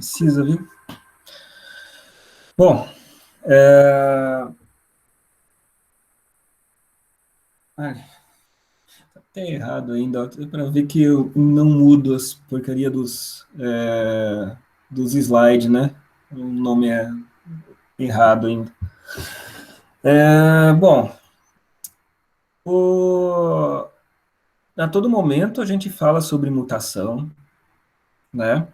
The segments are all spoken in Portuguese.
Precisa, viu? Bom, é... Ai, tá até errado ainda, para ver que eu não mudo as porcaria dos slides, né? O nome é errado ainda. Bom, a todo momento a gente fala sobre mutação, né?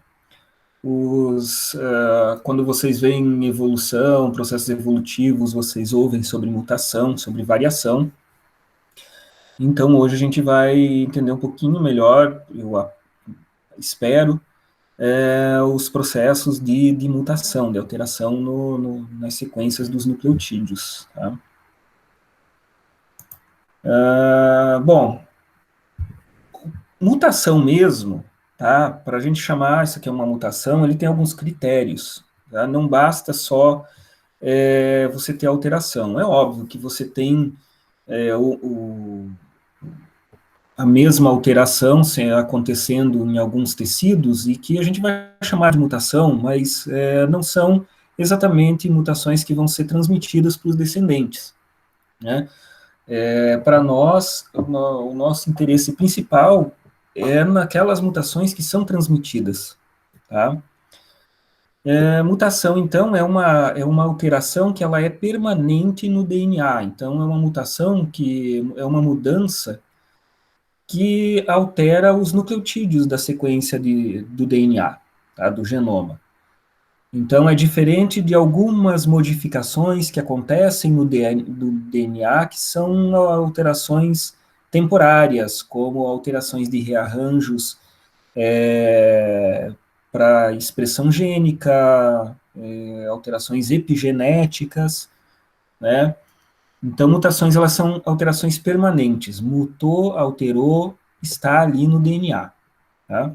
Quando vocês veem evolução, processos evolutivos, vocês ouvem sobre mutação, sobre variação. Então, hoje a gente vai entender um pouquinho melhor, eu espero, os processos de mutação, de alteração nas sequências dos nucleotídeos. Tá? Bom, mutação mesmo, tá? Para a gente chamar isso aqui uma mutação, ele tem alguns critérios. Tá? Não basta só você ter alteração. É óbvio que você tem a mesma alteração acontecendo em alguns tecidos e que a gente vai chamar de mutação, mas não são exatamente mutações que vão ser transmitidas para os descendentes. Né? Para nós, o nosso interesse principal é naquelas mutações que são transmitidas. Tá? Mutação, então, é uma alteração que ela é permanente no DNA. Então, é uma mutação que é uma mudança que altera os nucleotídeos da sequência do DNA, tá, do genoma. Então, é diferente de algumas modificações que acontecem no DNA, que são alterações temporárias, como alterações de rearranjos para expressão gênica, alterações epigenéticas, né? Então, mutações, elas são alterações permanentes. Mutou, alterou, está ali no DNA. Tá?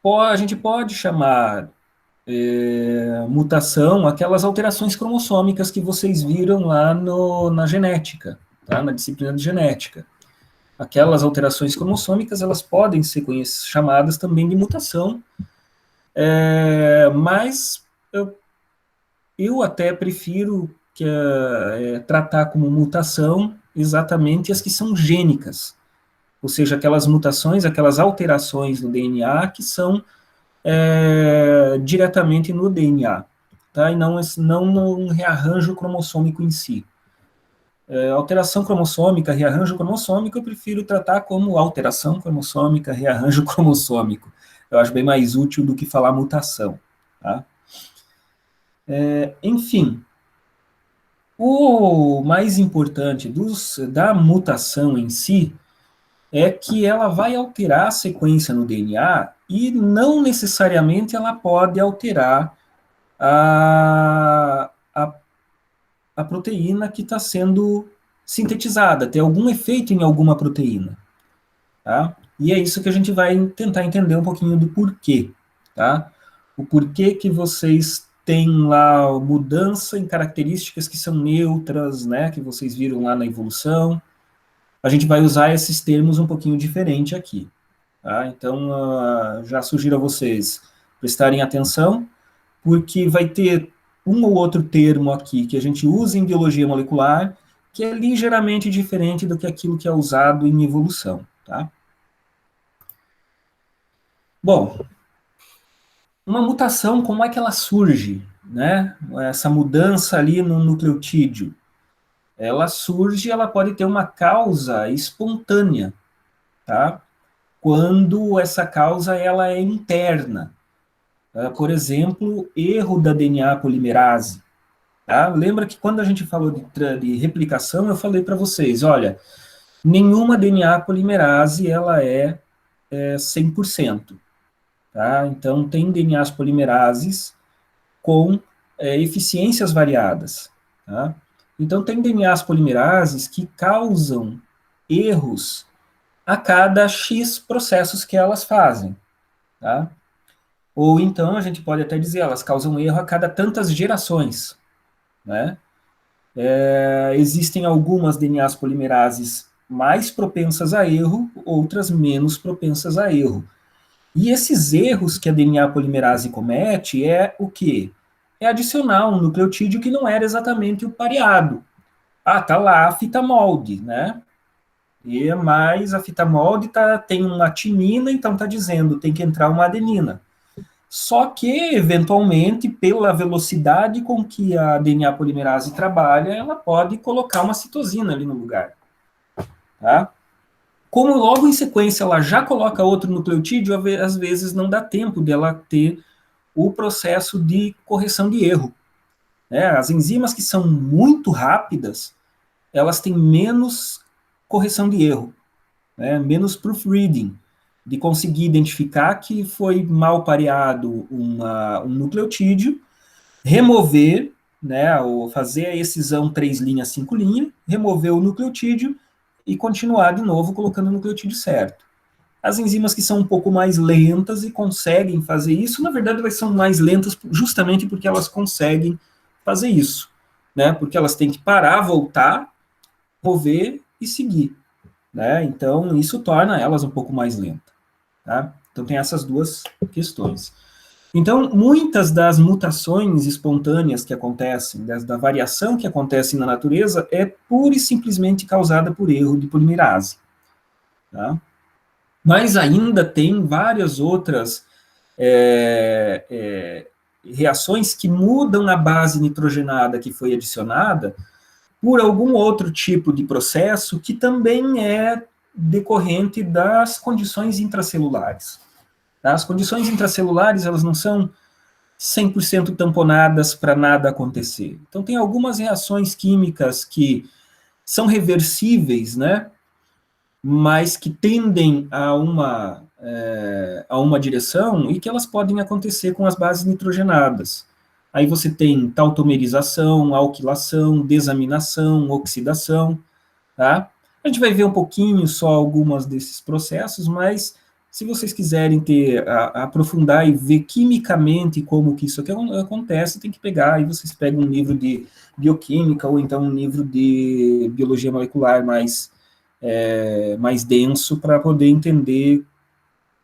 A gente pode chamar mutação aquelas alterações cromossômicas que vocês viram lá na genética, tá? Na disciplina de genética. Aquelas alterações cromossômicas, elas podem ser chamadas também de mutação, mas eu até prefiro tratar como mutação exatamente as que são gênicas, ou seja, aquelas mutações, aquelas alterações no DNA que são diretamente no DNA, tá? E não no rearranjo cromossômico em si. Alteração cromossômica, rearranjo cromossômico, eu prefiro tratar como alteração cromossômica, rearranjo cromossômico. Eu acho bem mais útil do que falar mutação, tá? Enfim, o mais importante da mutação em si é que ela vai alterar a sequência no DNA e não necessariamente ela pode alterar a proteína que está sendo sintetizada, ter algum efeito em alguma proteína. Tá? E é isso que a gente vai tentar entender um pouquinho do porquê. Tá? O porquê que vocês têm lá mudança em características que são neutras, né, que vocês viram lá na evolução. A gente vai usar esses termos um pouquinho diferente aqui. Tá? Então, já sugiro a vocês prestarem atenção, porque vai ter um ou outro termo aqui que a gente usa em biologia molecular que é ligeiramente diferente do que aquilo que é usado em evolução. Tá? Bom, uma mutação, como é que ela surge? Né? Essa mudança ali no nucleotídeo. Ela surge, ela pode ter uma causa espontânea, tá? Quando essa causa ela é interna. Por exemplo, erro da DNA polimerase. Tá? Lembra que quando a gente falou de replicação, eu falei para vocês, olha, nenhuma DNA polimerase ela é 100%. Tá? Então, tem DNAs polimerases com eficiências variadas. Tá? Então, tem DNAs polimerases que causam erros a cada X processos que elas fazem. Tá? Ou então, a gente pode até dizer, elas causam erro a cada tantas gerações. Né? Existem algumas DNAs polimerases mais propensas a erro, outras menos propensas a erro. E esses erros que a DNA polimerase comete é o quê? É adicionar um nucleotídeo que não era exatamente o pareado. Ah, tá lá a fita molde, né? Mas a fita molde tem uma timina, então está dizendo tem que entrar uma adenina. Só que, eventualmente, pela velocidade com que a DNA polimerase trabalha, ela pode colocar uma citosina ali no lugar. Tá? Como logo em sequência ela já coloca outro nucleotídeo, às vezes não dá tempo dela ter o processo de correção de erro. As enzimas que são muito rápidas, elas têm menos correção de erro, menos proofreading, de conseguir identificar que foi mal pareado um nucleotídeo, remover, ou fazer a excisão 3 linhas, 5 linhas, remover o nucleotídeo e continuar de novo colocando o nucleotídeo certo. As enzimas que são um pouco mais lentas e conseguem fazer isso, na verdade, elas são mais lentas justamente porque elas conseguem fazer isso, porque elas têm que parar, voltar, mover e seguir. Então, isso torna elas um pouco mais lentas. Tá? Então, tem essas duas questões. Então, muitas das mutações espontâneas que acontecem, da variação que acontece na natureza, é pura e simplesmente causada por erro de polimerase. Tá? Mas ainda tem várias outras reações que mudam a base nitrogenada que foi adicionada por algum outro tipo de processo que também é decorrente das condições intracelulares. Tá? As condições intracelulares, elas não são 100% tamponadas para nada acontecer. Então, tem algumas reações químicas que são reversíveis, mas que tendem a uma direção e que elas podem acontecer com as bases nitrogenadas. Aí você tem tautomerização, alquilação, desaminação, oxidação, tá? A gente vai ver um pouquinho só algumas desses processos, mas se vocês quiserem aprofundar e ver quimicamente como que isso aqui acontece, tem que pegar, aí vocês pegam um livro de bioquímica ou então um livro de biologia molecular mais denso para poder entender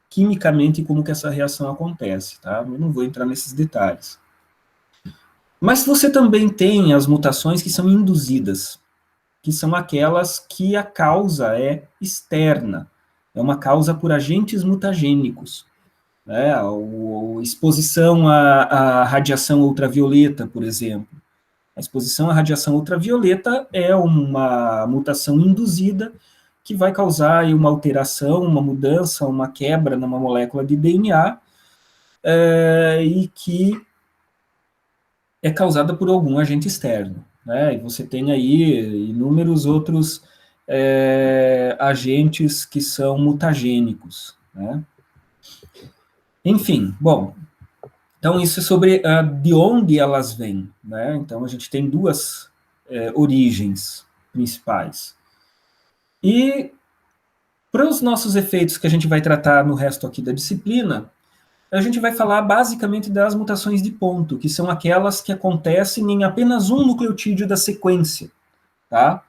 quimicamente como que essa reação acontece, tá? Eu não vou entrar nesses detalhes. Mas você também tem as mutações que são induzidas, que são aquelas que a causa é externa, é uma causa por agentes mutagênicos, a exposição à radiação ultravioleta, por exemplo. A exposição à radiação ultravioleta é uma mutação induzida que vai causar uma alteração, uma mudança, uma quebra numa molécula de DNA e que é causada por algum agente externo. E você tem aí inúmeros outros agentes que são mutagênicos. Enfim, bom, então isso é sobre de onde elas vêm. Então a gente tem duas origens principais. E para os nossos efeitos que a gente vai tratar no resto aqui da disciplina, a gente vai falar basicamente das mutações de ponto, que são aquelas que acontecem em apenas um nucleotídeo da sequência, tá?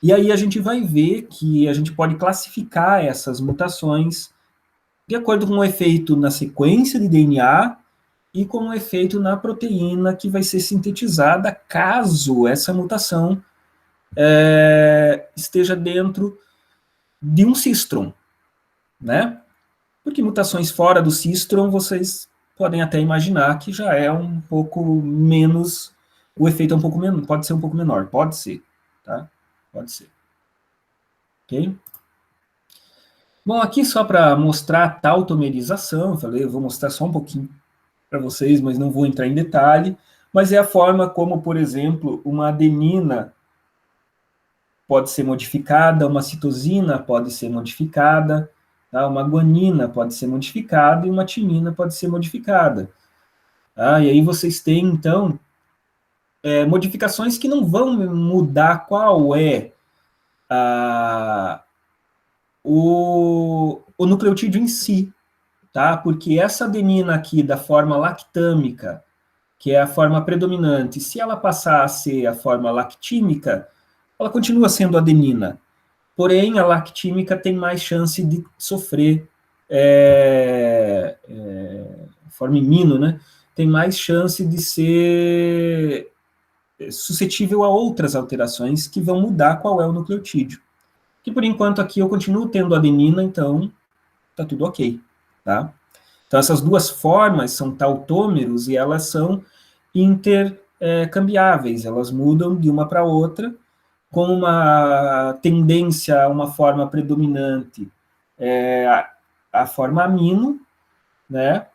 E aí a gente vai ver que a gente pode classificar essas mutações de acordo com o efeito na sequência de DNA e com o efeito na proteína que vai ser sintetizada caso essa mutação esteja dentro de um cistron, Porque mutações fora do cistron, vocês podem até imaginar que já é um pouco menos, o efeito é um pouco menos, pode ser um pouco menor, pode ser, tá? Pode ser. Ok? Bom, aqui só para mostrar a tautomerização, eu vou mostrar só um pouquinho para vocês, mas não vou entrar em detalhe, mas é a forma como, por exemplo, uma adenina pode ser modificada, uma citosina pode ser modificada, tá? Uma guanina pode ser modificada e uma timina pode ser modificada. Tá? E aí vocês têm, então, modificações que não vão mudar qual é o nucleotídeo em si, tá? Porque essa adenina aqui da forma lactâmica, que é a forma predominante, se ela passar a ser a forma lactímica, ela continua sendo adenina. Porém, a lactímica tem mais chance de sofrer forma imino, né, tem mais chance de ser suscetível a outras alterações que vão mudar qual é o nucleotídeo. Que por enquanto aqui eu continuo tendo adenina, então tá tudo ok, tá? Então essas duas formas são tautômeros e elas são intercambiáveis, elas mudam de uma para outra, com uma tendência a uma forma predominante, a forma amino, né?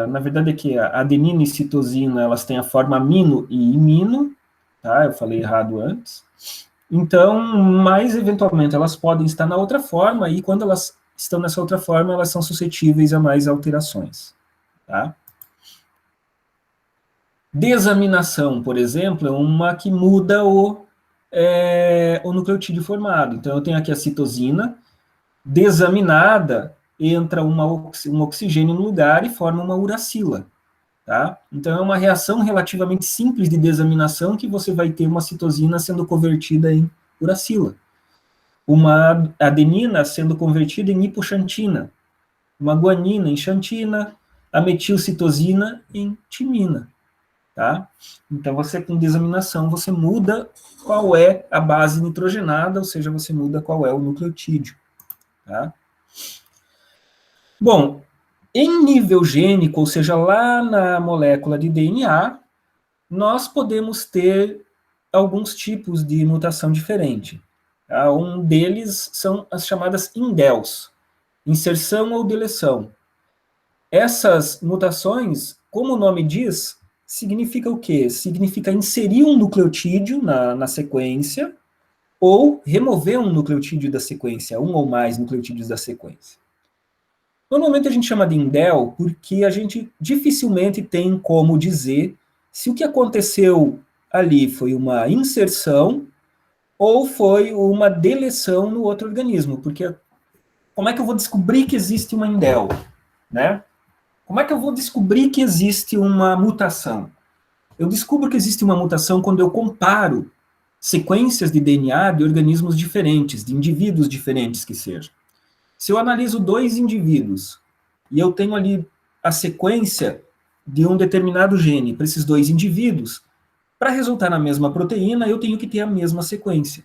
Na verdade é que a adenina e citosina, elas têm a forma amino e imino, tá? Eu falei errado antes. Então, mas eventualmente elas podem estar na outra forma, e quando elas estão nessa outra forma, elas são suscetíveis a mais alterações, tá? Desaminação, por exemplo, é uma que muda o nucleotídeo formado. Então, eu tenho aqui a citosina, desaminada, entra um oxigênio no lugar e forma uma uracila. Tá? Então, é uma reação relativamente simples de desaminação que você vai ter uma citosina sendo convertida em uracila, uma adenina sendo convertida em hipoxantina, uma guanina em xantina, a metilcitosina em timina. Tá? Então, você com desaminação, você muda qual é a base nitrogenada, ou seja, você muda qual é o nucleotídeo. Tá? Bom, em nível gênico, ou seja, lá na molécula de DNA, nós podemos ter alguns tipos de mutação diferente. Tá? Um deles são as chamadas indels, inserção ou deleção. Essas mutações, como o nome diz, significa o quê? Significa inserir um nucleotídeo na sequência ou remover um nucleotídeo da sequência, um ou mais nucleotídeos da sequência. Normalmente a gente chama de indel porque a gente dificilmente tem como dizer se o que aconteceu ali foi uma inserção ou foi uma deleção no outro organismo, porque como é que eu vou descobrir que existe uma indel, né? Como é que eu vou descobrir que existe uma mutação? Eu descubro que existe uma mutação quando eu comparo sequências de DNA de organismos diferentes, de indivíduos diferentes que sejam. Se eu analiso dois indivíduos e eu tenho ali a sequência de um determinado gene para esses dois indivíduos, para resultar na mesma proteína, eu tenho que ter a mesma sequência.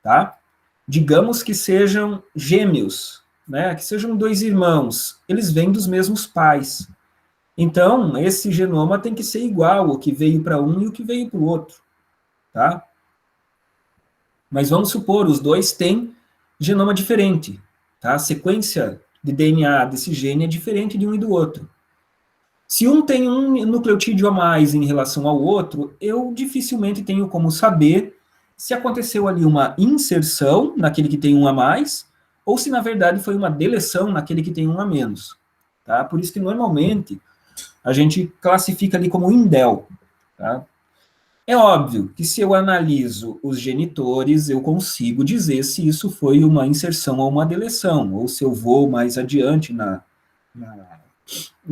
Tá? Digamos que sejam gêmeos, né? Que sejam dois irmãos, eles vêm dos mesmos pais. Então, esse genoma tem que ser igual, o que veio para um e o que veio para o outro. Tá? Mas vamos supor, os dois têm genoma diferente. Tá? A sequência de DNA desse gene é diferente de um e do outro. Se um tem um nucleotídeo a mais em relação ao outro, eu dificilmente tenho como saber se aconteceu ali uma inserção naquele que tem um a mais, ou se na verdade foi uma deleção naquele que tem um a menos. Tá? Por isso que normalmente a gente classifica ali como indel. Tá? É óbvio que se eu analiso os genitores, eu consigo dizer se isso foi uma inserção ou uma deleção, ou se eu vou mais adiante na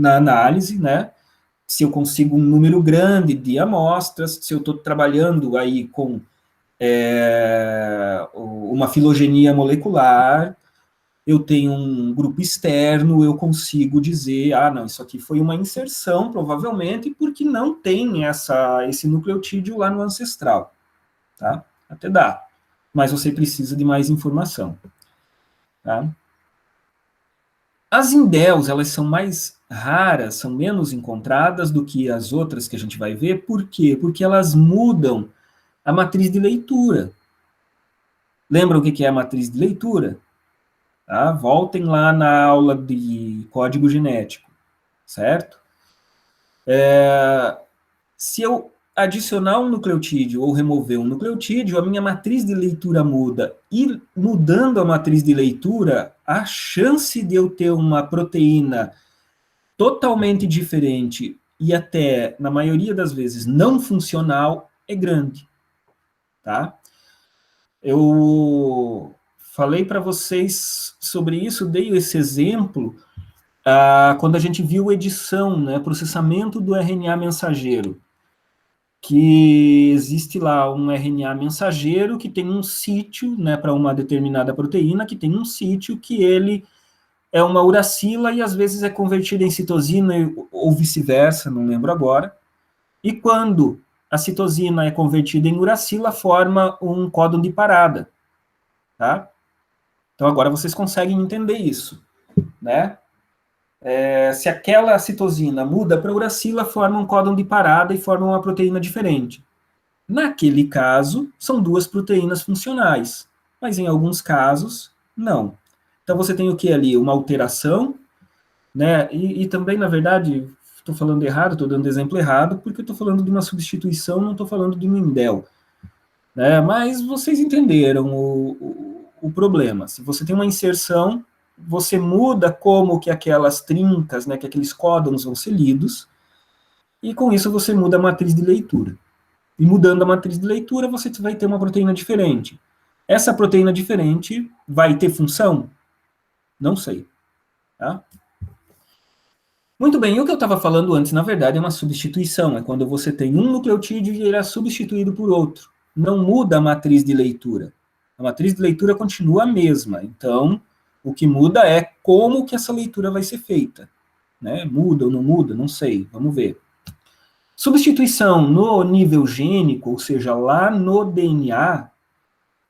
análise, né? Se eu consigo um número grande de amostras, se eu estou trabalhando aí com uma filogenia molecular, eu tenho um grupo externo, eu consigo dizer, não, isso aqui foi uma inserção, provavelmente, porque não tem esse nucleotídeo lá no ancestral, tá? Até dá, mas você precisa de mais informação, tá? As indels, elas são mais raras, são menos encontradas do que as outras que a gente vai ver, por quê? Porque elas mudam a matriz de leitura. Lembram o que é a matriz de leitura? Tá? Voltem lá na aula de código genético, certo? Se eu adicionar um nucleotídeo ou remover um nucleotídeo, a minha matriz de leitura muda. E mudando a matriz de leitura, a chance de eu ter uma proteína totalmente diferente e até, na maioria das vezes, não funcional, é grande. Tá? Eu falei para vocês sobre isso, dei esse exemplo, quando a gente viu edição, né, processamento do RNA mensageiro, que existe lá um RNA mensageiro que tem um sítio, né, para uma determinada proteína, que tem um sítio que ele é uma uracila e às vezes é convertida em citosina ou vice-versa, não lembro agora. E quando a citosina é convertida em uracila, forma um códon de parada, tá? Então agora vocês conseguem entender isso, né? Se aquela citosina muda para uracila, forma um códon de parada e forma uma proteína diferente. Naquele caso, são duas proteínas funcionais, mas em alguns casos, não. Então você tem o que ali? Uma alteração, né? E também, na verdade, estou falando errado, estou dando exemplo errado, porque estou falando de uma substituição, não estou falando de um indel. Né? Mas vocês entenderam o problema. Se você tem uma inserção, você muda como que aquelas trincas, né, que aqueles códons vão ser lidos, e com isso você muda a matriz de leitura. E mudando a matriz de leitura, você vai ter uma proteína diferente. Essa proteína diferente vai ter função? Não sei. Tá? Muito bem, e o que eu estava falando antes, na verdade, é uma substituição. É quando você tem um nucleotídeo e ele é substituído por outro. Não muda a matriz de leitura. A matriz de leitura continua a mesma. Então, o que muda é como que essa leitura vai ser feita. Né? Muda ou não muda? Não sei. Vamos ver. Substituição no nível gênico, ou seja, lá no DNA,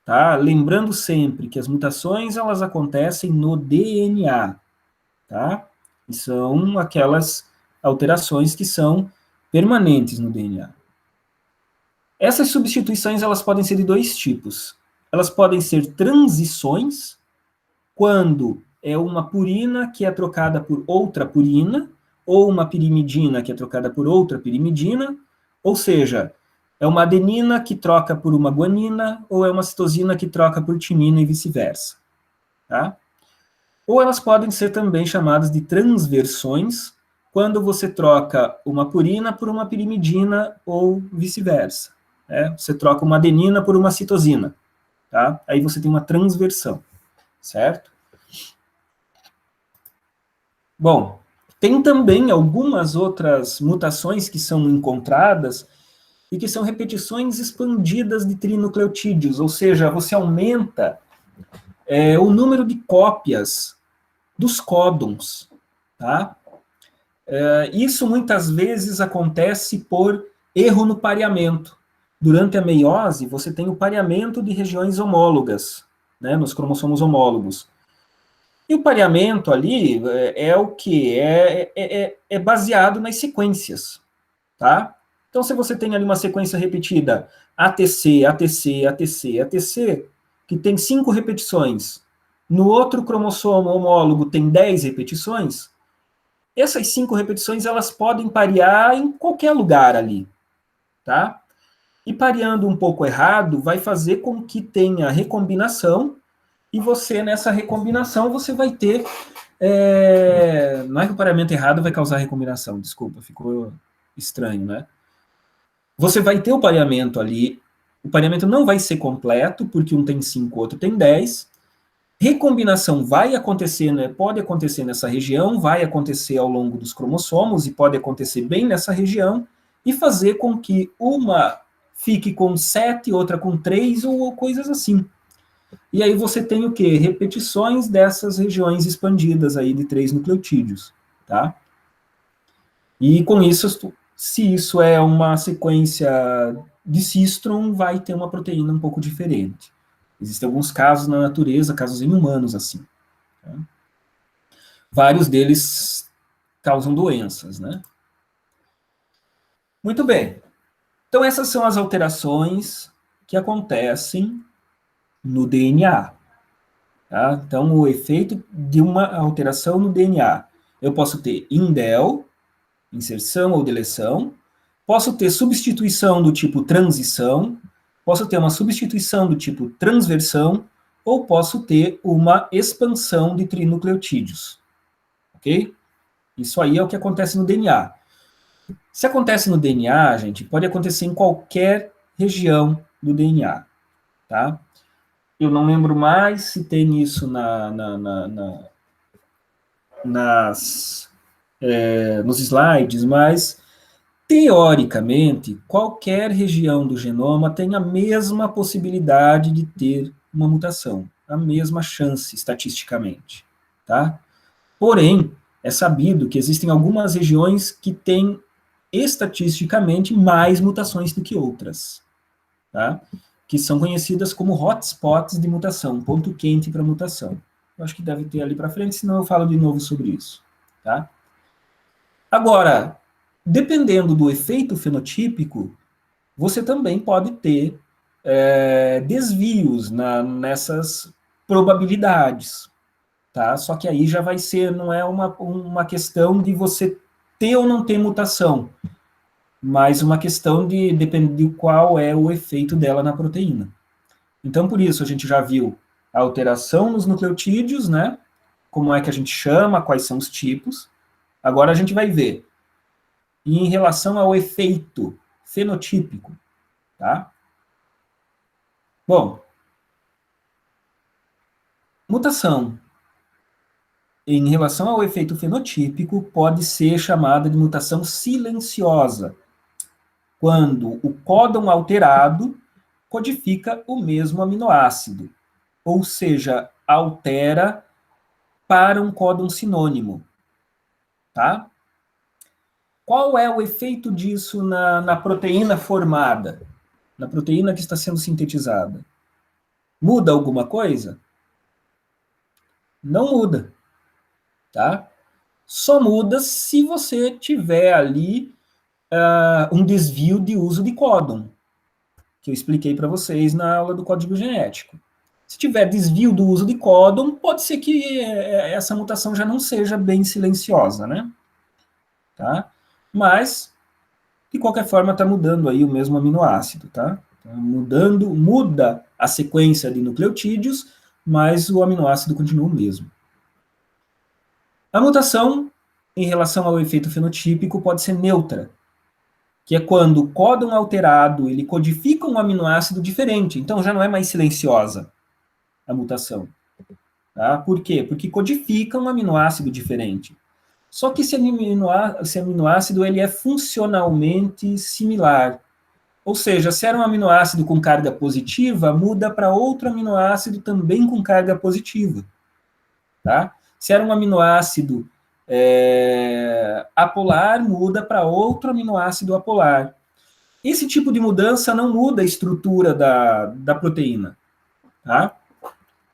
tá? Lembrando sempre que as mutações elas acontecem no DNA, tá? E são aquelas alterações que são permanentes no DNA. Essas substituições elas podem ser de dois tipos. Elas podem ser transições, quando é uma purina que é trocada por outra purina, ou uma pirimidina que é trocada por outra pirimidina, ou seja, é uma adenina que troca por uma guanina, ou é uma citosina que troca por timina e vice-versa. Tá? Ou elas podem ser também chamadas de transversões, quando você troca uma purina por uma pirimidina ou vice-versa. Né? Você troca uma adenina por uma citosina. Tá? Aí você tem uma transversão, certo? Bom, tem também algumas outras mutações que são encontradas e que são repetições expandidas de trinucleotídeos, ou seja, você aumenta o número de cópias dos códons, tá? Isso muitas vezes acontece por erro no pareamento. Durante a meiose, você tem o pareamento de regiões homólogas, né, nos cromossomos homólogos. E o pareamento ali é o que? É baseado nas sequências, tá? Então, se você tem ali uma sequência repetida, ATC, ATC, ATC, ATC, que tem 5 repetições, no outro cromossomo homólogo tem 10 repetições, essas 5 repetições, elas podem parear em qualquer lugar ali, tá? E pareando um pouco errado, vai fazer com que tenha recombinação, e você, nessa recombinação, você vai ter... Não é que o pareamento errado vai causar recombinação, desculpa, ficou estranho, né? Você vai ter o pareamento ali, o pareamento não vai ser completo, porque um tem 5, o outro tem 10. Recombinação vai acontecer, né? Pode acontecer nessa região, vai acontecer ao longo dos cromossomos, e pode acontecer bem nessa região, e fazer com que uma fique com 7, outra com 3, ou coisas assim. E aí você tem o quê? Repetições dessas regiões expandidas aí de 3 nucleotídeos, tá? E com isso, se isso é uma sequência de cistron, vai ter uma proteína um pouco diferente. Existem alguns casos na natureza, casos em humanos, assim. Tá? Vários deles causam doenças, né? Muito bem. Então, essas são as alterações que acontecem no DNA. Tá? Então, o efeito de uma alteração no DNA. Eu posso ter indel, inserção ou deleção, posso ter substituição do tipo transição, posso ter uma substituição do tipo transversão, ou posso ter uma expansão de trinucleotídeos. Ok? Isso aí é o que acontece no DNA. Se acontece no DNA, gente, pode acontecer em qualquer região do DNA. Tá? Eu não lembro mais se tem isso nos slides, mas, teoricamente, qualquer região do genoma tem a mesma possibilidade de ter uma mutação, a mesma chance, estatisticamente. Tá? Porém, é sabido que existem algumas regiões que têm estatisticamente mais mutações do que outras, tá? Que são conhecidas como hotspots de mutação, ponto quente para mutação. Eu acho que deve ter ali para frente, senão eu falo de novo sobre isso, tá? Agora, dependendo do efeito fenotípico, você também pode ter desvios nessas probabilidades, tá? Só que aí já vai ser, não é uma questão de você ter ou não ter mutação, mas uma questão de depender de qual é o efeito dela na proteína. Então, por isso, a gente já viu a alteração nos nucleotídeos, né? Como é que a gente chama, quais são os tipos. Agora a gente vai ver e em relação ao efeito fenotípico, tá? Bom, mutação em relação ao efeito fenotípico pode ser chamada de mutação silenciosa, quando o códon alterado codifica o mesmo aminoácido, ou seja, altera para um códon sinônimo, tá? Qual é o efeito disso na proteína formada, na proteína que está sendo sintetizada? Muda alguma coisa? Não muda, tá? Só muda se você tiver ali um desvio de uso de códon, que eu expliquei para vocês na aula do código genético. Se tiver desvio do uso de códon, pode ser que essa mutação já não seja bem silenciosa, né? Tá? Mas, de qualquer forma, está mudando aí o mesmo aminoácido, tá? Muda a sequência de nucleotídeos, mas o aminoácido continua o mesmo. A mutação, em relação ao efeito fenotípico, pode ser neutra, que é quando o códon alterado ele codifica um aminoácido diferente, então já não é mais silenciosa a mutação. Tá? Por quê? Porque codifica um aminoácido diferente. Só que esse aminoácido ele é funcionalmente similar. Ou seja, se era um aminoácido com carga positiva, muda para outro aminoácido também com carga positiva. Tá? Se era um aminoácido apolar, muda para outro aminoácido apolar. Esse tipo de mudança não muda a estrutura da proteína. Tá?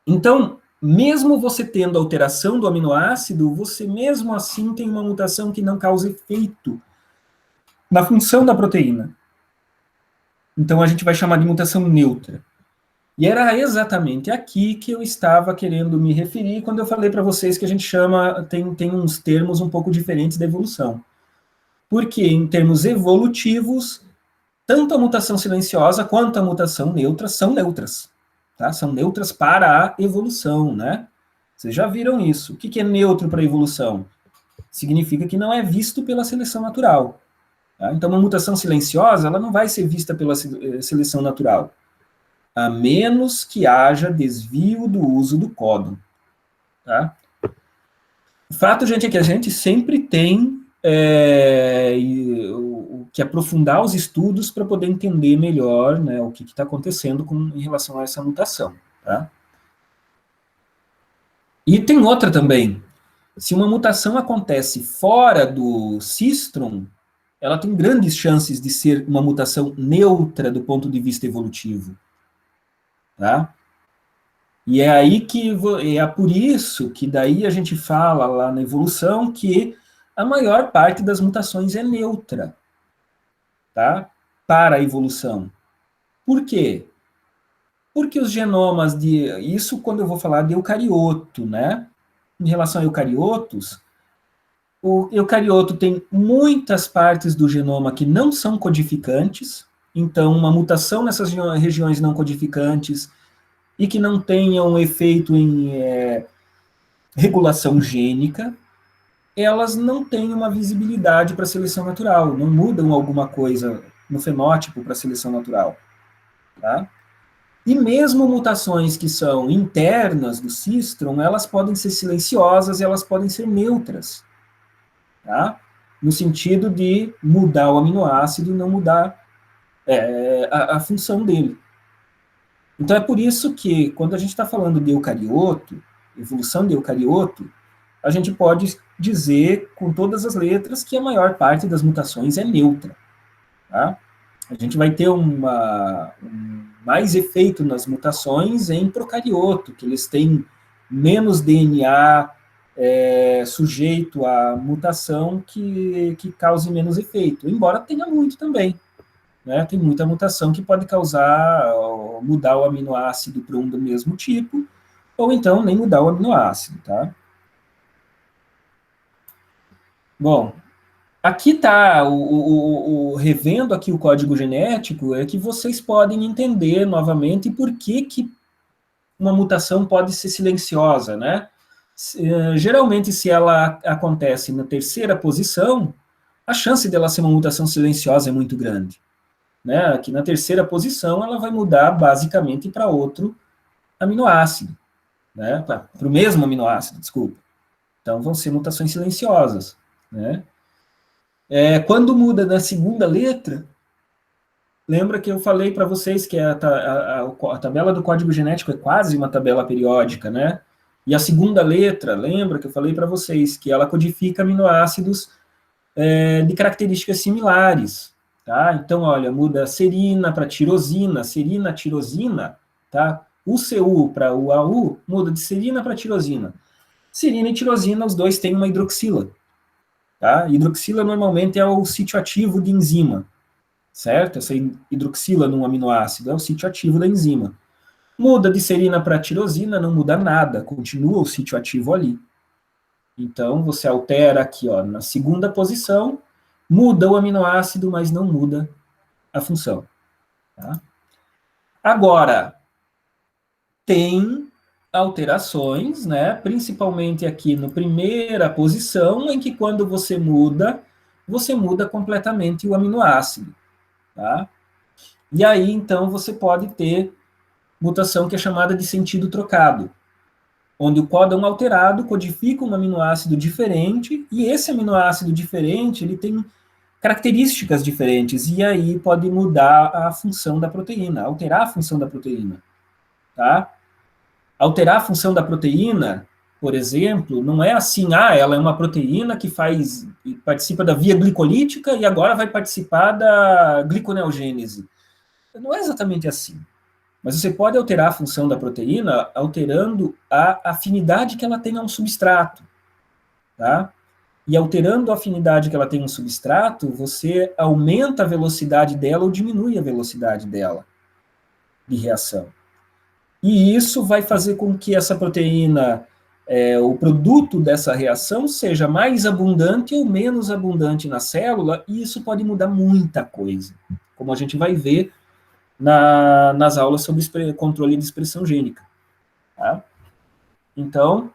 Então, mesmo você tendo alteração do aminoácido, você mesmo assim tem uma mutação que não causa efeito na função da proteína. Então, a gente vai chamar de mutação neutra. E era exatamente aqui que eu estava querendo me referir quando eu falei para vocês que a gente chama, tem uns termos um pouco diferentes da evolução. Porque, em termos evolutivos, tanto a mutação silenciosa quanto a mutação neutra são neutras. Tá? São neutras para a evolução, né? Vocês já viram isso. O que é neutro para a evolução? Significa que não é visto pela seleção natural. Tá? Então, uma mutação silenciosa, ela não vai ser vista pela seleção natural, a menos que haja desvio do uso do códon. Tá? O fato, gente, é que a gente sempre tem que aprofundar os estudos para poder entender melhor, né, o que está acontecendo em relação a essa mutação. Tá? E tem outra também. Se uma mutação acontece fora do cistron, ela tem grandes chances de ser uma mutação neutra do ponto de vista evolutivo. Tá? E é aí que é por isso que daí a gente fala lá na evolução que a maior parte das mutações é neutra, tá? Para a evolução. Por quê? Porque os genomas isso quando eu vou falar de eucarioto, né? Em relação a eucariotos, o eucarioto tem muitas partes do genoma que não são codificantes, então uma mutação nessas regiões não codificantes e que não tenham efeito em regulação gênica, elas não têm uma visibilidade para a seleção natural, não mudam alguma coisa no fenótipo para a seleção natural. Tá? E mesmo mutações que são internas do cistron, elas podem ser silenciosas e elas podem ser neutras. Tá? No sentido de mudar o aminoácido e não mudar a função dele. Então é por isso que, quando a gente está falando de eucarioto, evolução de eucarioto, a gente pode dizer com todas as letras que a maior parte das mutações é neutra. Tá? A gente vai ter mais efeito nas mutações em procarioto, que eles têm menos DNA sujeito à mutação que cause menos efeito, embora tenha muito também. Né? Tem muita mutação que pode causar, mudar o aminoácido para um do mesmo tipo, ou então nem mudar o aminoácido, tá? Bom, aqui está, revendo aqui o código genético, é que vocês podem entender novamente por que uma mutação pode ser silenciosa, né? Geralmente, se ela acontece na terceira posição, a chance dela ser uma mutação silenciosa é muito grande. Né? Aqui na terceira posição, ela vai mudar basicamente para outro aminoácido, né? Para o mesmo aminoácido, desculpa. Então, vão ser mutações silenciosas, né? Quando muda na segunda letra, lembra que eu falei para vocês que a tabela do código genético é quase uma tabela periódica, né? E a segunda letra, lembra que eu falei para vocês que ela codifica aminoácidos de características similares, tá? Então, olha, muda serina para tirosina, serina, tirosina, tá? UCU para UAU muda de serina para tirosina. Serina e tirosina, os dois têm uma hidroxila, tá? Hidroxila normalmente é o sítio ativo de enzima, certo? Essa hidroxila num aminoácido é o sítio ativo da enzima. Muda de serina para tirosina, não muda nada, continua o sítio ativo ali. Então, você altera aqui, ó, na segunda posição, muda o aminoácido, mas não muda a função. Tá? Agora, tem alterações, né, principalmente aqui na primeira posição, em que quando você muda completamente o aminoácido. Tá? E aí, então, você pode ter mutação que é chamada de sentido trocado, onde o códon alterado codifica um aminoácido diferente, e esse aminoácido diferente, ele tem características diferentes, e aí pode mudar a função da proteína, alterar a função da proteína, tá? Alterar a função da proteína, por exemplo, não é assim, ela é uma proteína que participa da via glicolítica e agora vai participar da gliconeogênese. Não é exatamente assim. Mas você pode alterar a função da proteína alterando a afinidade que ela tem a um substrato, tá? E alterando a afinidade que ela tem a um substrato, você aumenta a velocidade dela ou diminui a velocidade dela de reação. E isso vai fazer com que essa proteína, o produto dessa reação, seja mais abundante ou menos abundante na célula, e isso pode mudar muita coisa, como a gente vai ver nas aulas sobre controle de expressão gênica. Tá? Então,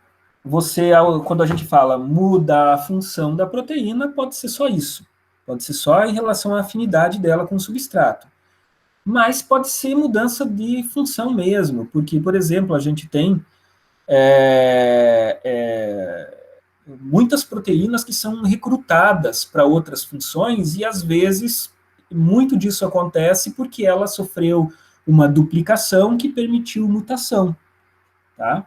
quando a gente fala muda a função da proteína, pode ser só isso. Pode ser só em relação à afinidade dela com o substrato. Mas pode ser mudança de função mesmo, porque, por exemplo, a gente tem muitas proteínas que são recrutadas para outras funções e, às vezes, muito disso acontece porque ela sofreu uma duplicação que permitiu mutação, tá?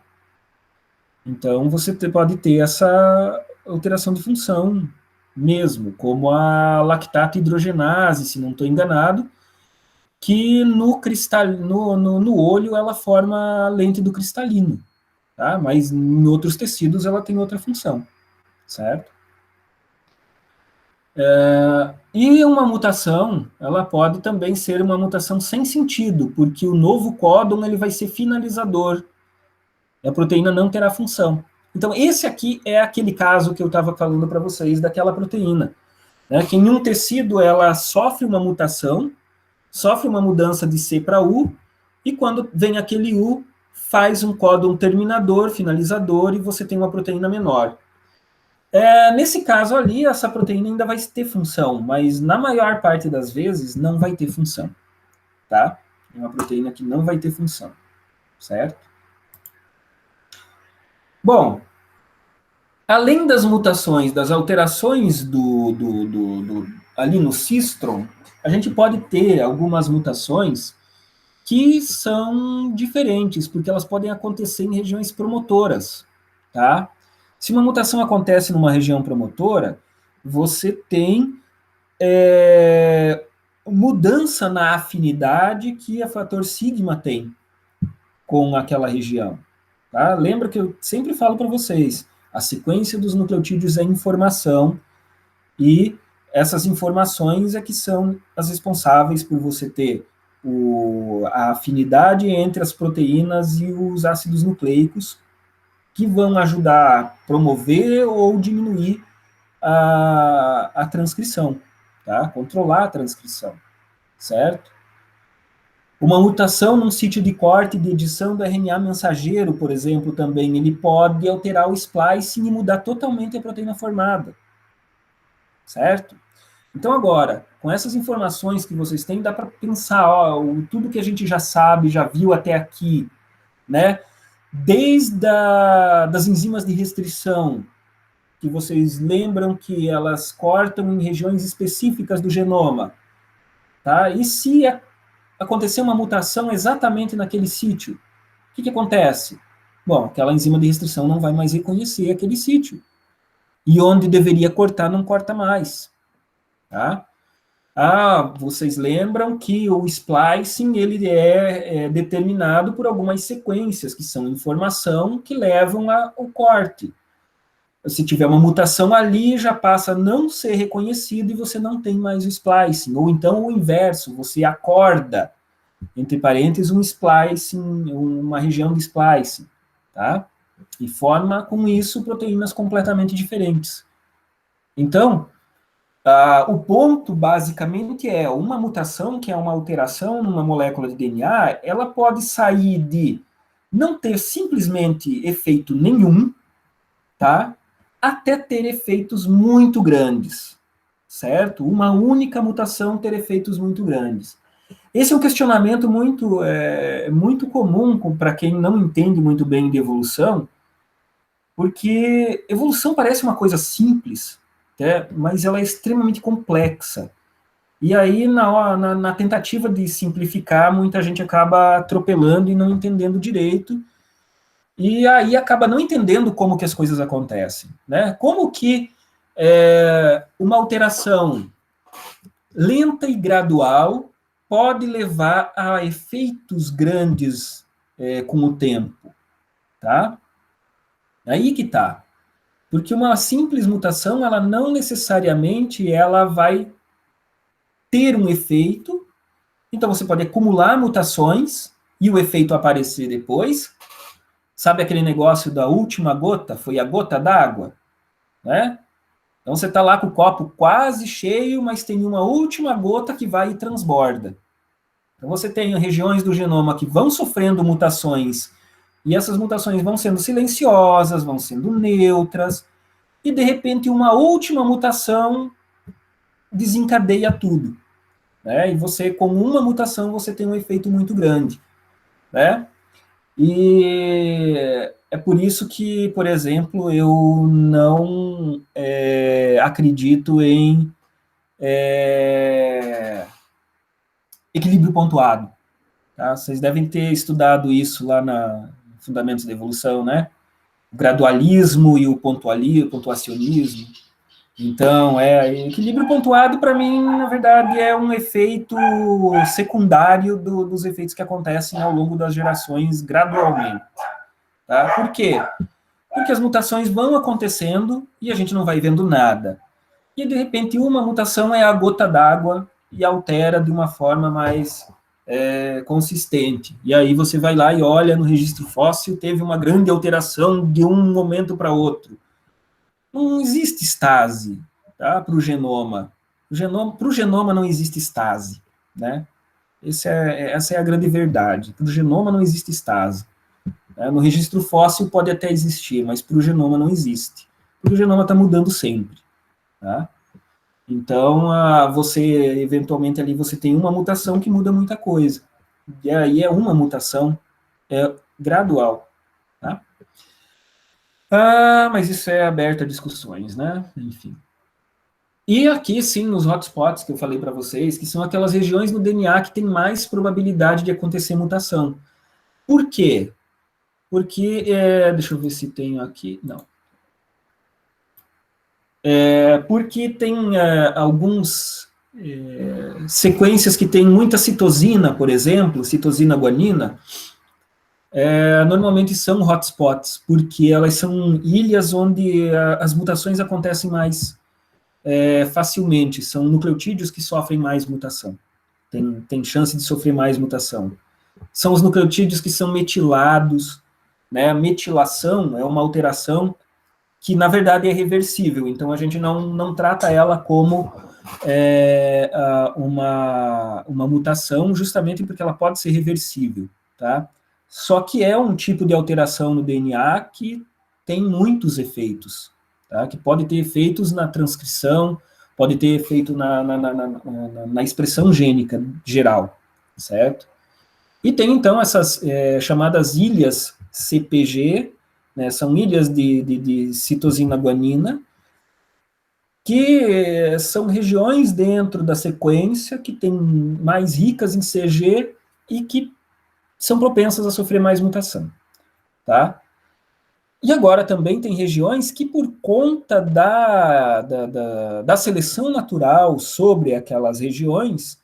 Então, você pode ter essa alteração de função mesmo, como a lactato hidrogenase, se não estou enganado, que no olho ela forma a lente do cristalino, tá? Mas em outros tecidos ela tem outra função, certo? E uma mutação, ela pode também ser uma mutação sem sentido, porque o novo códon ele vai ser finalizador, e a proteína não terá função. Então, esse aqui é aquele caso que eu estava falando para vocês, daquela proteína, né, que em um tecido ela sofre uma mutação, sofre uma mudança de C para U, e quando vem aquele U, faz um códon terminador, finalizador, e você tem uma proteína menor. Nesse caso ali, essa proteína ainda vai ter função, mas na maior parte das vezes não vai ter função, tá? É uma proteína que não vai ter função, certo? Bom, além das mutações, das alterações ali no cistron, a gente pode ter algumas mutações que são diferentes, porque elas podem acontecer em regiões promotoras, tá? Se uma mutação acontece numa região promotora, você tem mudança na afinidade que a fator sigma tem com aquela região. Tá? Lembra que eu sempre falo para vocês, a sequência dos nucleotídeos é informação, e essas informações é que são as responsáveis por você ter a afinidade entre as proteínas e os ácidos nucleicos, que vão ajudar a promover ou diminuir a transcrição, tá? Controlar a transcrição, certo? Uma mutação num sítio de corte de edição do RNA mensageiro, por exemplo, também, ele pode alterar o splicing e mudar totalmente a proteína formada, certo? Então agora, com essas informações que vocês têm, dá para pensar, ó, tudo que a gente já sabe, já viu até aqui, né? Desde das enzimas de restrição, que vocês lembram que elas cortam em regiões específicas do genoma, tá? E se acontecer uma mutação exatamente naquele sítio, o que acontece? Bom, aquela enzima de restrição não vai mais reconhecer aquele sítio. E onde deveria cortar, não corta mais, tá? Vocês lembram que o splicing ele é determinado por algumas sequências, que são informação que levam ao corte. Se tiver uma mutação ali, já passa a não ser reconhecido e você não tem mais o splicing. Ou então o inverso, você acorda, entre parênteses, um splicing, uma região de splicing, tá? E forma, com isso, proteínas completamente diferentes. Então, o ponto, basicamente, é uma mutação, que é uma alteração numa molécula de DNA, ela pode sair de não ter simplesmente efeito nenhum, tá? Até ter efeitos muito grandes, certo? Uma única mutação ter efeitos muito grandes. Esse é um questionamento muito comum para quem não entende muito bem de evolução, porque evolução parece uma coisa simples, mas ela é extremamente complexa. E aí, na tentativa de simplificar, muita gente acaba atropelando e não entendendo direito, e aí acaba não entendendo como que as coisas acontecem, né? Como que uma alteração lenta e gradual pode levar a efeitos grandes com o tempo, tá? Aí que tá. Porque uma simples mutação, ela não necessariamente ela vai ter um efeito. Então você pode acumular mutações e o efeito aparecer depois. Sabe aquele negócio da última gota? Foi a gota d'água, né? Então você está lá com o copo quase cheio, mas tem uma última gota que vai e transborda. Então você tem regiões do genoma que vão sofrendo mutações, e essas mutações vão sendo silenciosas, vão sendo neutras, e de repente uma última mutação desencadeia tudo, né? E você, com uma mutação, você tem um efeito muito grande, né? E é por isso que, por exemplo, eu não acredito em equilíbrio pontuado. Tá? Vocês devem ter estudado isso lá na Fundamentos da Evolução, né? O gradualismo e o pontuacionismo. Então, equilíbrio pontuado, para mim, na verdade, é um efeito secundário dos efeitos que acontecem ao longo das gerações gradualmente. Tá? Por quê? Porque as mutações vão acontecendo e a gente não vai vendo nada. E, de repente, uma mutação é a gota d'água e altera de uma forma mais consistente. E aí você vai lá e olha no registro fóssil, teve uma grande alteração de um momento para outro. Não existe estase, tá? Para o genoma. Para o genoma não existe estase, né? Essa é a grande verdade. Para o genoma não existe estase. No registro fóssil pode até existir, mas para o genoma não existe. Porque o genoma está mudando sempre, tá? Então, você, eventualmente, ali você tem uma mutação que muda muita coisa. E aí é uma mutação gradual, tá? Mas isso é aberto a discussões, né? Enfim. E aqui, sim, nos hotspots que eu falei para vocês, que são aquelas regiões no DNA que tem mais probabilidade de acontecer mutação. Por quê? Porque, deixa eu ver se tenho aqui, não. Porque tem alguns sequências que tem muita citosina, por exemplo, citosina guanina, normalmente são hotspots, porque elas são ilhas onde as mutações acontecem mais facilmente, são nucleotídeos que sofrem mais mutação, tem chance de sofrer mais mutação. São os nucleotídeos que são metilados, né? A metilação é uma alteração que, na verdade, é reversível, então a gente não trata ela como uma mutação, justamente porque ela pode ser reversível, tá? Só que é um tipo de alteração no DNA que tem muitos efeitos, tá? Que pode ter efeitos na transcrição, pode ter efeito na expressão gênica geral, certo? E tem, então, essas chamadas ilhas CPG, né, são ilhas de citosina guanina, que são regiões dentro da sequência que tem mais ricas em CG e que são propensas a sofrer mais mutação, tá? E agora também tem regiões que, por conta da seleção natural sobre aquelas regiões,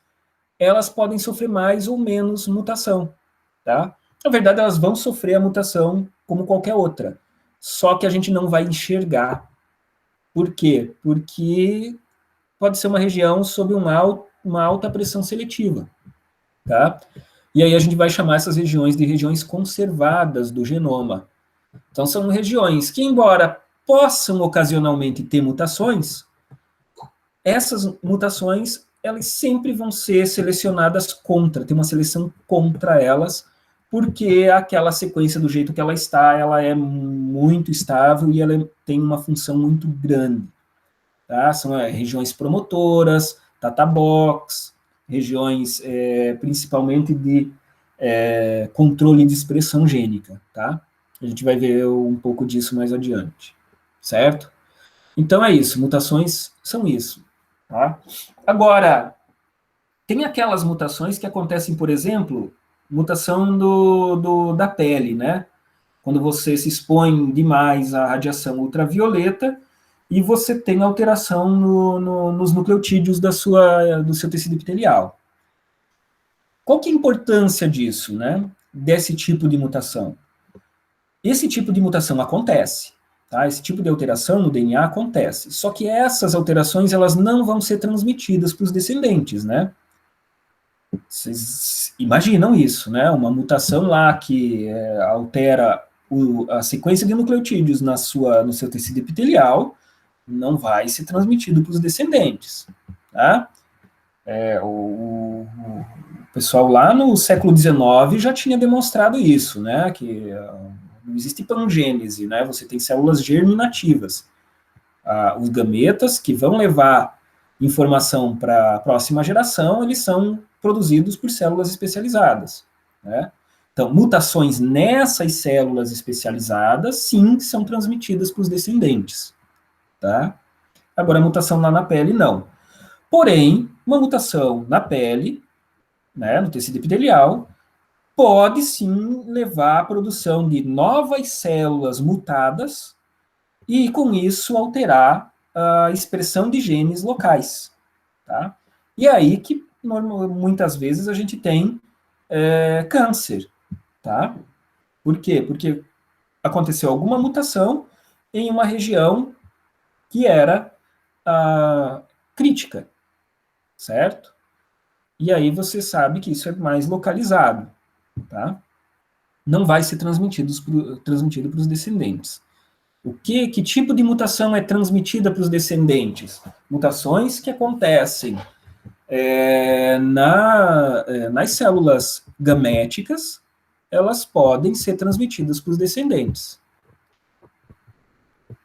elas podem sofrer mais ou menos mutação, tá? Na verdade, elas vão sofrer a mutação como qualquer outra, só que a gente não vai enxergar. Por quê? Porque pode ser uma região sob uma alta pressão seletiva, tá? E aí a gente vai chamar essas regiões de regiões conservadas do genoma. Então, são regiões que, embora possam ocasionalmente ter mutações, essas mutações, elas sempre vão ser selecionadas contra, tem uma seleção contra elas, porque aquela sequência do jeito que ela é muito estável e ela tem uma função muito grande. Tá? São regiões promotoras, data box, regiões principalmente de controle de expressão gênica, tá? A gente vai ver um pouco disso mais adiante, certo? Então é isso, mutações são isso, tá? Agora, tem aquelas mutações que acontecem, por exemplo, mutação da pele, né? Quando você se expõe demais à radiação ultravioleta e você tem alteração nos nucleotídeos do seu tecido epitelial. Qual que é a importância disso, né? Desse tipo de mutação? Esse tipo de mutação acontece, tá? Esse tipo de alteração no DNA acontece. Só que essas alterações, elas não vão ser transmitidas para os descendentes, né? Vocês imaginam isso, né? Uma mutação lá que altera a sequência de nucleotídeos no seu tecido epitelial não vai ser transmitido para os descendentes, tá? O pessoal lá no século XIX já tinha demonstrado isso, né? Que não existe pangênese, né? Você tem células germinativas. Os gametas que vão levar informação para a próxima geração, eles são produzidos por células especializadas, né? Então, mutações nessas células especializadas, sim, são transmitidas para os descendentes, tá? Agora, a mutação lá na pele, não. Porém, uma mutação na pele, né, no tecido epitelial, pode sim levar à produção de novas células mutadas e, com isso, alterar a expressão de genes locais, tá? E aí que, muitas vezes, a gente tem câncer, tá? Por quê? Porque aconteceu alguma mutação em uma região que era crítica, certo? E aí você sabe que isso é mais localizado, tá? Não vai ser transmitido para os descendentes. Que tipo de mutação é transmitida para os descendentes? Mutações que acontecem nas células gaméticas, elas podem ser transmitidas para os descendentes.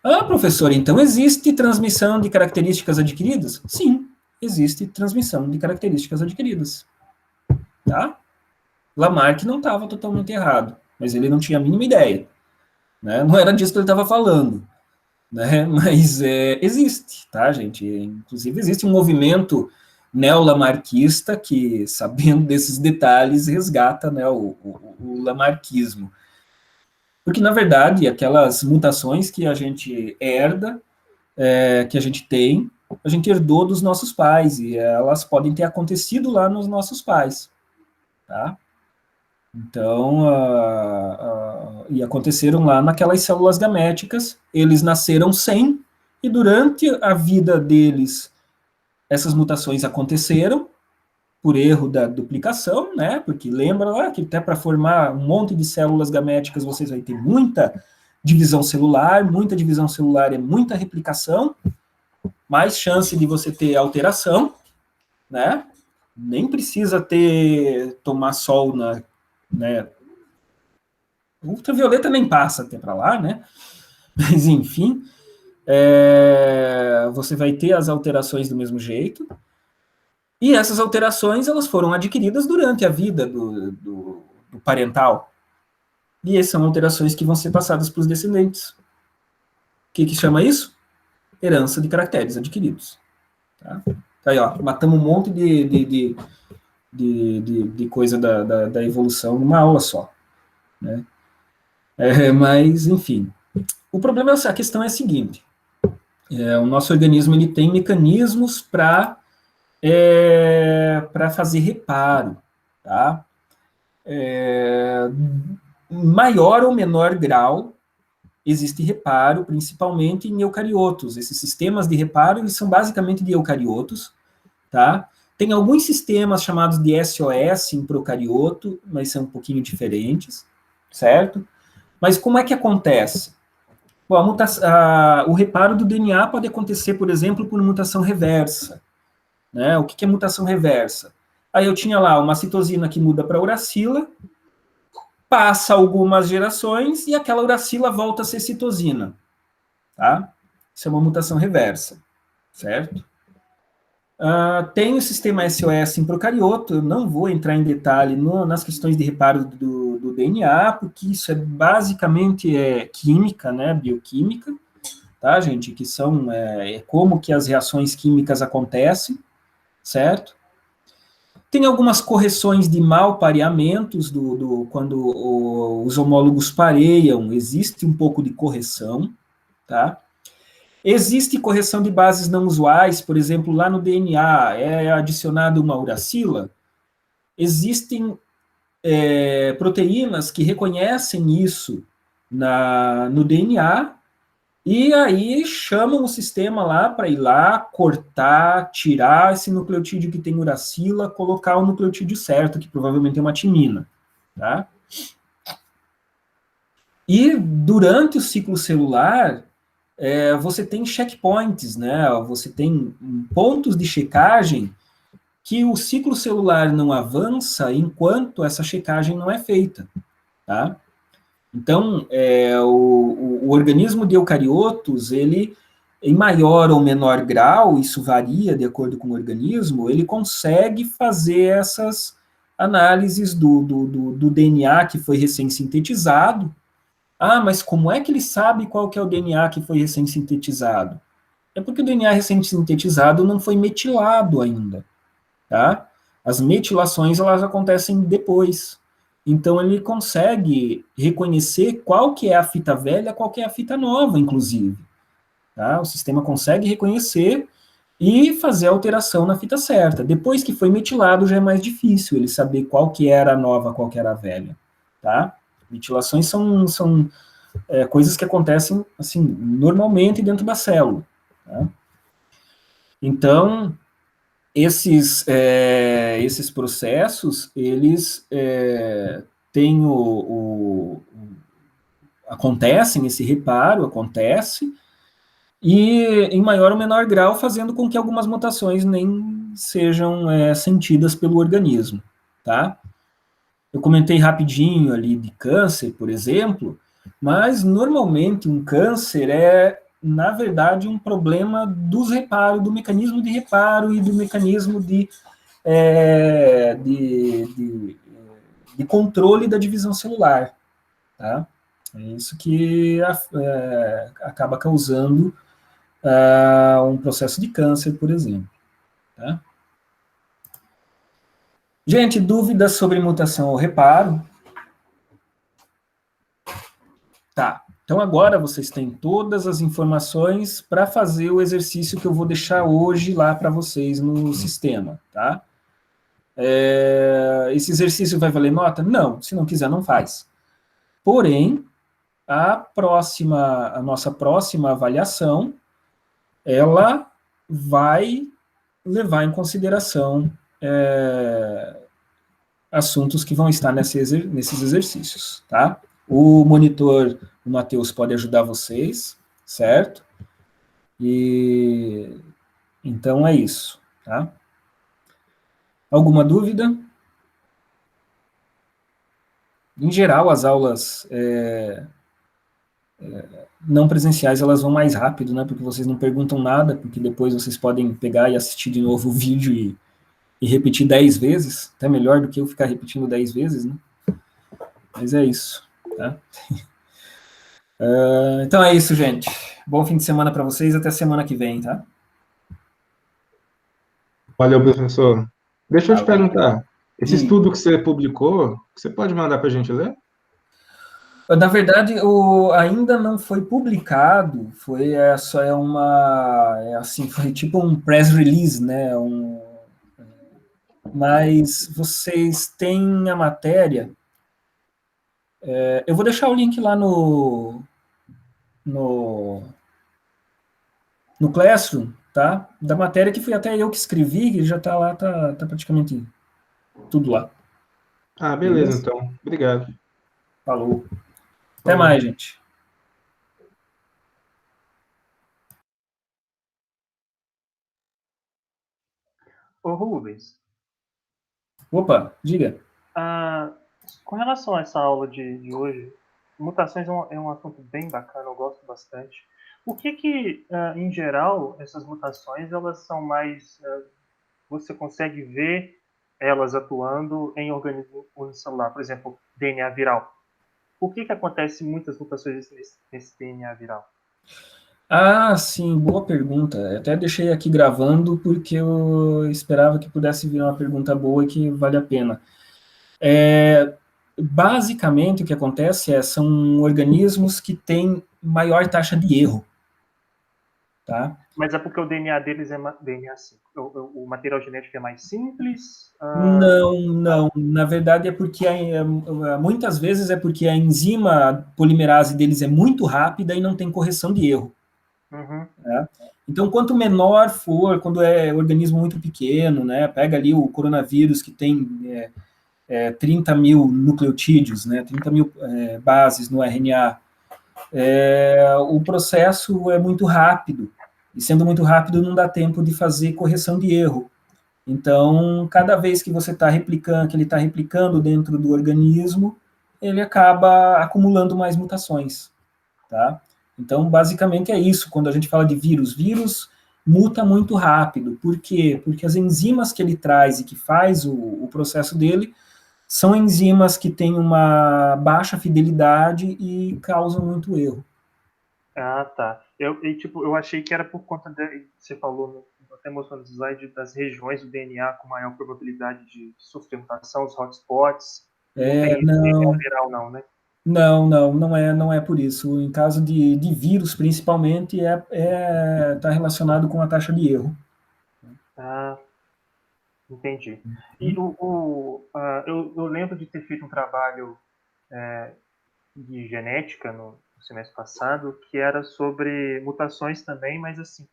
Ah, professor, então existe transmissão de características adquiridas? Sim, existe transmissão de características adquiridas. Tá? Lamarck não estava totalmente errado, mas ele não tinha a mínima ideia. Né? Não era disso que ele estava falando. Né? Mas existe, tá, gente? Inclusive, existe um movimento neolamarquista que, sabendo desses detalhes, resgata, né, o lamarquismo. Porque, na verdade, aquelas mutações que a gente herda, que a gente herdou dos nossos pais, e elas podem ter acontecido lá nos nossos pais, tá? Então, e aconteceram lá naquelas células gaméticas, eles nasceram sem, e durante a vida deles, essas mutações aconteceram, por erro da duplicação, né? Porque lembra lá que até para formar um monte de células gaméticas, vocês vão ter muita divisão celular é muita replicação, mais chance de você ter alteração, né? Nem precisa tomar sol né? Ultravioleta nem passa até para lá, né? Mas enfim, você vai ter as alterações do mesmo jeito. E essas alterações elas foram adquiridas durante a vida do parental. E essas são alterações que vão ser passadas para os descendentes. O que chama isso? Herança de caracteres adquiridos. Tá? Aí, ó, matamos um monte de coisa da evolução numa aula só. Né? Mas, enfim. O problema, a questão é a seguinte. O nosso organismo ele tem mecanismos para fazer reparo. Tá? Maior ou menor grau, existe reparo, principalmente em eucariotos. Esses sistemas de reparo, eles são basicamente de eucariotos, tá? Tem alguns sistemas chamados de SOS em procarioto, mas são um pouquinho diferentes, certo? Mas como é que acontece? Bom, o reparo do DNA pode acontecer, por exemplo, por mutação reversa. Né? O que é mutação reversa? Aí eu tinha lá uma citosina que muda para uracila, passa algumas gerações e aquela uracila volta a ser citosina. Tá? Isso é uma mutação reversa, certo? Tem o sistema SOS em procarioto, eu não vou entrar em detalhe nas questões de reparo do DNA, porque isso é basicamente química, né, bioquímica, tá, gente, que são como que as reações químicas acontecem, certo? Tem algumas correções de mal pareamentos, quando os homólogos pareiam, existe um pouco de correção, tá? Existe correção de bases não usuais, por exemplo, lá no DNA é adicionado uma uracila. Existem proteínas que reconhecem isso no DNA e aí chamam o sistema lá para ir lá, cortar, tirar esse nucleotídeo que tem uracila, colocar o nucleotídeo certo, que provavelmente é uma timina. Tá? E durante o ciclo celular, você tem checkpoints, né? Você tem pontos de checagem que o ciclo celular não avança enquanto essa checagem não é feita, tá? Então, o organismo de eucariotos, ele, em maior ou menor grau, isso varia de acordo com o organismo, ele consegue fazer essas análises do DNA que foi recém-sintetizado. Ah, mas como é que ele sabe qual que é o DNA que foi recém-sintetizado? É porque o DNA recém-sintetizado não foi metilado ainda, tá? As metilações, elas acontecem depois. Então, ele consegue reconhecer qual que é a fita velha, qual que é a fita nova, inclusive. Tá? O sistema consegue reconhecer e fazer a alteração na fita certa. Depois que foi metilado, já é mais difícil ele saber qual que era a nova, qual que era a velha. Tá? Metilações são coisas que acontecem assim normalmente dentro da célula. Tá? Então, esses processos, eles têm acontecem, esse reparo acontece, e em maior ou menor grau fazendo com que algumas mutações nem sejam sentidas pelo organismo, tá? Eu comentei rapidinho ali de câncer, por exemplo, mas normalmente um câncer na verdade, um problema dos reparos, do mecanismo de reparo e do mecanismo de controle da divisão celular. Tá? É isso que acaba causando um processo de câncer, por exemplo. Tá? Gente, dúvidas sobre mutação ou reparo? Tá. Então, agora vocês têm todas as informações para fazer o exercício que eu vou deixar hoje lá para vocês no sistema, tá? Esse exercício vai valer nota? Não, se não quiser, não faz. Porém, a nossa próxima avaliação, ela vai levar em consideração assuntos que vão estar nesses exercícios, tá? O monitor, o Matheus, pode ajudar vocês, certo? E então é isso, tá? Alguma dúvida? Em geral, as aulas não presenciais, elas vão mais rápido, né? Porque vocês não perguntam nada, porque depois vocês podem pegar e assistir de novo o vídeo e repetir 10 vezes, até melhor do que eu ficar repetindo 10 vezes, né? Mas é isso, tá? Então é isso, gente. Bom fim de semana para vocês, até semana que vem, tá? Valeu, professor. Deixa eu te Valeu. perguntar, esse estudo que você publicou, você pode mandar para a gente ler? Na verdade, ainda não foi publicado, foi tipo um press release, né? Mas vocês têm a matéria. Eu vou deixar o link lá no Classroom, tá? Da matéria que fui até eu que escrevi, que já está lá, tá praticamente tudo lá. Ah, beleza, então. Obrigado. Falou. Até mais, gente. Ô, Rubens, Opa, diga. com relação a essa aula de hoje, mutações é um assunto bem bacana, eu gosto bastante. O que em geral, essas mutações, elas são mais... você consegue ver elas atuando em organismo unicelular, por exemplo, DNA viral. Por que acontece muitas mutações nesse DNA viral? Ah, sim, boa pergunta. Eu até deixei aqui gravando porque eu esperava que pudesse vir uma pergunta boa e que vale a pena. Basicamente, o que acontece são organismos que têm maior taxa de erro, tá? Mas é porque o DNA deles é DNA simples. O material genético é mais simples? Não. Na verdade, é porque muitas vezes é porque a enzima polimerase deles é muito rápida e não tem correção de erro. Uhum. Né? Então, quanto menor for, quando é organismo muito pequeno, né? Pega ali o coronavírus que tem 30 mil nucleotídeos, né? 30 mil bases no RNA. O processo é muito rápido. E sendo muito rápido, não dá tempo de fazer correção de erro. Então, cada vez que você está replicando, que ele está replicando dentro do organismo, ele acaba acumulando mais mutações, tá? Então, basicamente é isso. Quando a gente fala de vírus muta muito rápido. Por quê? Porque as enzimas que ele traz e que faz o processo dele são enzimas que têm uma baixa fidelidade e causam muito erro. Ah, tá. Eu achei que era por conta você falou, até mostrando no slide, das regiões do DNA com maior probabilidade de sofrer mutação, os hotspots. Não tem DNA viral, não, né? Não é por isso. Em caso de vírus, principalmente, tá relacionado com a taxa de erro. Ah, entendi. E eu lembro de ter feito um trabalho de genética no semestre passado, que era sobre mutações também, mas assim,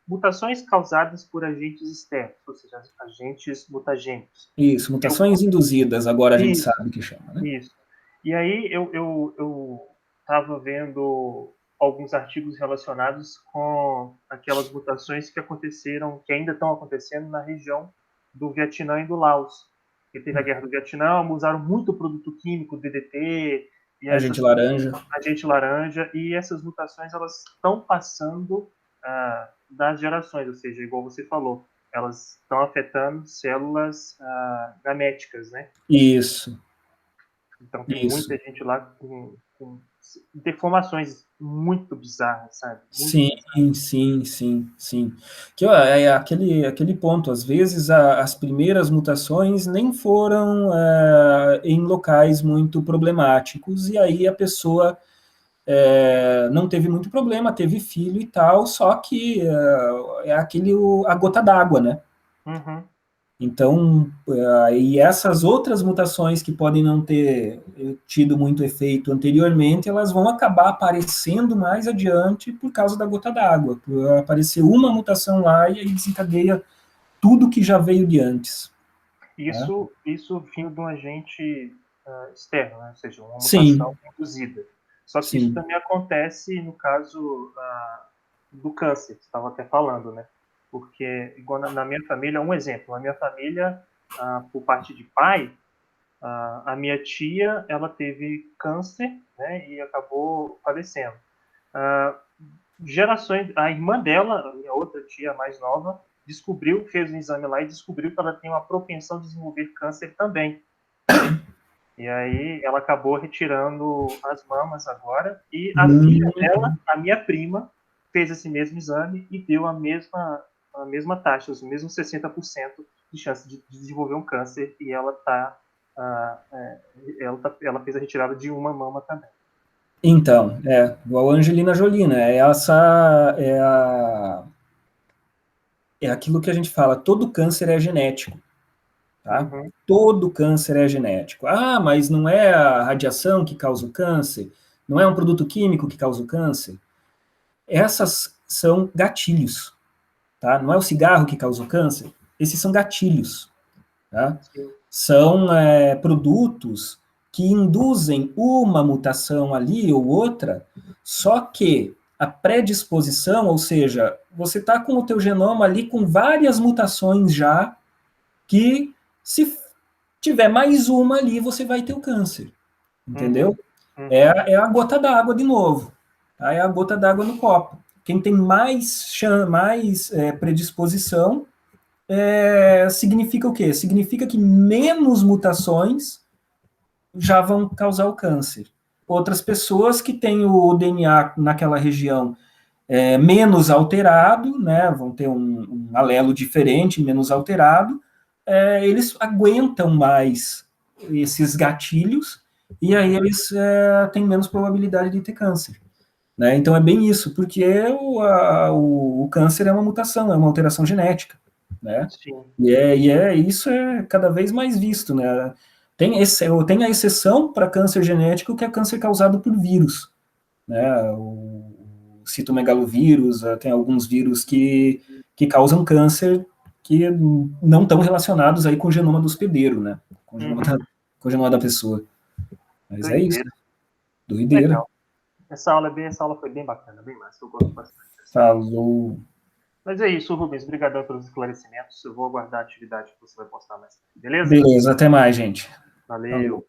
mutações causadas por agentes externos, ou seja, agentes mutagênicos. Isso, mutações induzidas, agora a gente Isso, sabe que chama, né? Isso. E aí eu estava vendo alguns artigos relacionados com aquelas mutações que aconteceram, que ainda estão acontecendo na região do Vietnã e do Laos. Porque teve a guerra do Vietnã, usaram muito produto químico, DDT, Agente laranja. Agente laranja, e essas mutações elas estão passando das gerações, ou seja, igual você falou, elas estão afetando células gaméticas, né? Isso. Então tem muita gente lá com deformações muito bizarras, sabe? Muito Sim. Que ó, é aquele ponto. Às vezes as primeiras mutações nem foram em locais muito problemáticos, e aí a pessoa não teve muito problema, teve filho e tal, só que é a gota d'água, né? Uhum. Então, e essas outras mutações que podem não ter tido muito efeito anteriormente, elas vão acabar aparecendo mais adiante por causa da gota d'água, por aparecer uma mutação lá e aí desencadeia tudo que já veio de antes. Isso vindo de um agente externo, né? Ou seja, uma Sim, mutação induzida. Só que isso sim. também acontece no caso do câncer, que você estava até falando, né? Porque, igual na minha família, um exemplo, na minha família, por parte de pai, a minha tia, ela teve câncer, né? E acabou falecendo. Gerações, a irmã dela, a minha outra tia mais nova, descobriu, fez um exame lá e descobriu que ela tem uma propensão a desenvolver câncer também. E aí ela acabou retirando as mamas agora. E a filha dela, a minha prima, fez esse mesmo exame e deu a mesma taxa, os mesmos 60% de chance de desenvolver um câncer. E ela ela fez a retirada de uma mama também. Então, igual a Angelina Jolie, né? É aquilo que a gente fala, todo câncer é genético, tá? Uhum. Todo câncer é genético. Ah, mas não é a radiação que causa o câncer? Não é um produto químico que causa o câncer? Essas são gatilhos, tá? Não é o cigarro que causa o câncer? Esses são gatilhos, tá? Sim. São produtos que induzem uma mutação ali ou outra, só que a predisposição, ou seja, você está com o teu genoma ali com várias mutações já, que se tiver mais uma ali, você vai ter o câncer, entendeu? Uhum. É a gota d'água de novo, tá? É a gota d'água no copo. Quem tem mais predisposição, significa o quê? Significa que menos mutações já vão causar o câncer. Outras pessoas que têm o DNA naquela região menos alterado, né, vão ter um alelo diferente, menos alterado, eles aguentam mais esses gatilhos e aí eles têm menos probabilidade de ter câncer. Né? Então é bem isso, porque o câncer é uma mutação, é uma alteração genética. Né? Sim. Isso é cada vez mais visto. Né? Tem a exceção para câncer genético, que é câncer causado por vírus. Né? O citomegalovírus, tem alguns vírus que causam câncer que não estão relacionados aí com o genoma do hospedeiro, né? Com o genoma da pessoa. Mas é isso. Doideira. Legal. Essa aula foi bem bacana, bem massa. Eu gosto bastante. Falou. Mas é isso, Rubens. Obrigadão pelos esclarecimentos. Eu vou aguardar a atividade que você vai postar mais tarde. Beleza? Beleza, até mais, gente. Valeu. Falou.